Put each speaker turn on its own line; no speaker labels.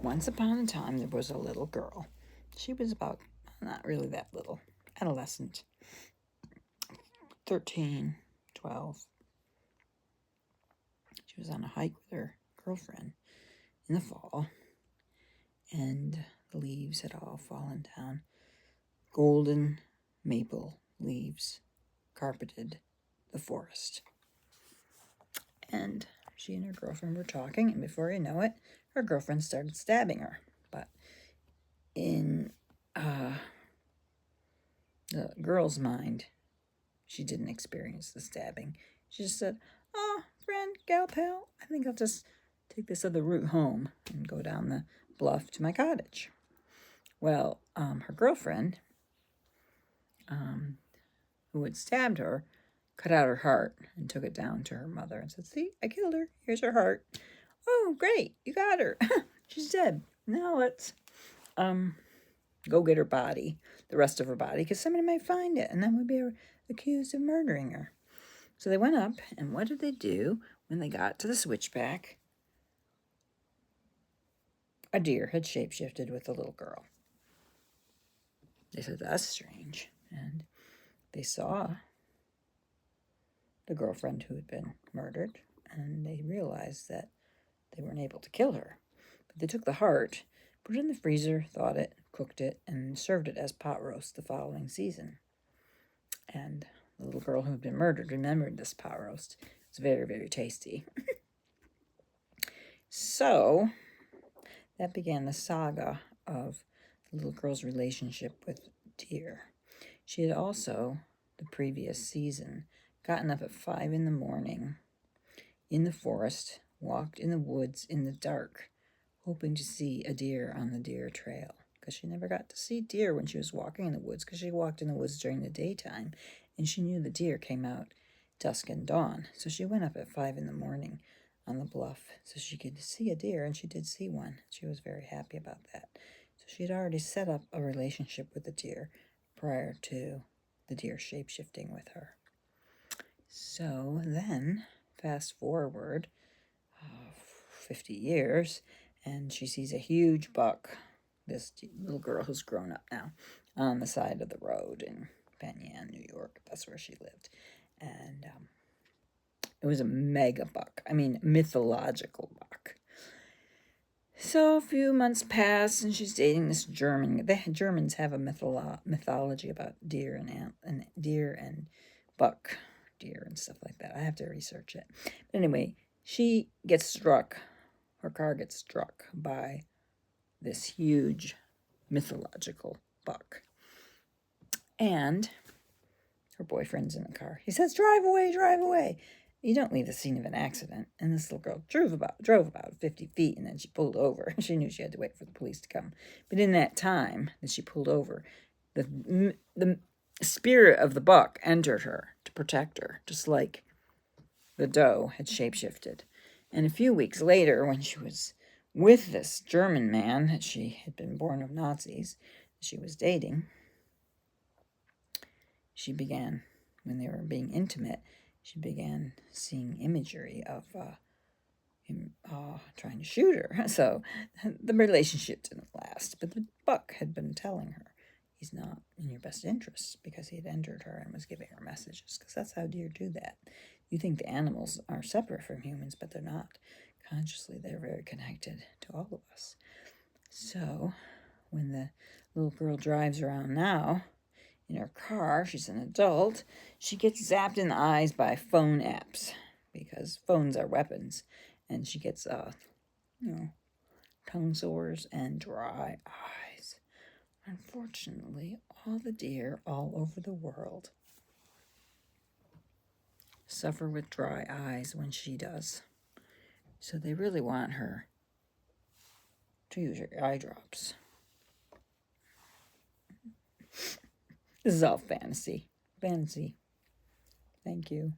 Once upon a time, there was a little girl. She was about, not really that little, adolescent, 13, 12. She was on a hike with her girlfriend in the fall, and the leaves had all fallen down. Golden maple leaves carpeted the forest. And she and her girlfriend were talking, and before you know it, her girlfriend started stabbing her. But in the girl's mind, she didn't experience the stabbing. She just said, "Oh, friend, gal pal, I think I'll just take this other route home and go down the bluff to my cottage." Well, her girlfriend, who had stabbed her, cut out her heart and took it down to her mother and said, "See, I killed her. Here's her heart." "Oh, great, you got her. She's dead. Now let's go get her body, the rest of her body, because somebody might find it, and then we'd be accused of murdering her." So they went up, and what did they do when they got to the switchback? A deer had shapeshifted with the little girl. They said, "That's strange." And they saw the girlfriend who had been murdered, and they realized that they weren't able to kill her. But they took the heart, put it in the freezer, thawed it, cooked it, and served it as pot roast the following season. And the little girl who had been murdered remembered this pot roast. It was very, very tasty. So that began the saga of the little girl's relationship with deer. She had also, the previous season, gotten up at 5 a.m. in the forest, walked in the woods in the dark, hoping to see a deer on the deer trail, because she never got to see deer when she was walking in the woods, because she walked in the woods during the daytime, and she knew the deer came out dusk and dawn. So she went up at 5 a.m. on the bluff so she could see a deer, and she did see one. She was very happy about that. So she had already set up a relationship with the deer prior to the deer shape-shifting with her. So then, fast forward 50 years, and she sees a huge buck, this little girl who's grown up now, on the side of the road in Penn Yan, New York. That's where she lived. And it was a mega buck. I mean, mythological buck. So a few months pass, and she's dating this German. Germans have a mythology about deer and deer and buck deer and stuff like that. I have to research it. But anyway, she gets struck. Her car gets struck by this huge mythological buck. And her boyfriend's in the car. He says, "Drive away, drive away." You don't leave the scene of an accident. And this little girl drove about 50 feet, and then she pulled over. She knew she had to wait for the police to come. But in that time that she pulled over, the spirit of the buck entered her to protect her, just like the doe had shapeshifted. And a few weeks later, when she was with this German man that she had been born of Nazis, that she was dating, she began, when they were being intimate, she began seeing imagery of him trying to shoot her. So the relationship didn't last. But the buck had been telling her he's not in your best interests, because he had entered her and was giving her messages, because that's how deer do that. You think the animals are separate from humans, but they're not. Consciously, they're very connected to all of us. So when the little girl drives around now in her car, she's an adult, she gets zapped in the eyes by phone apps, because phones are weapons, and she gets tongue sores and dry eyes. Unfortunately, all the deer all over the world suffer with dry eyes when she does. So they really want her to use her eye drops. This is all fantasy. Thank you.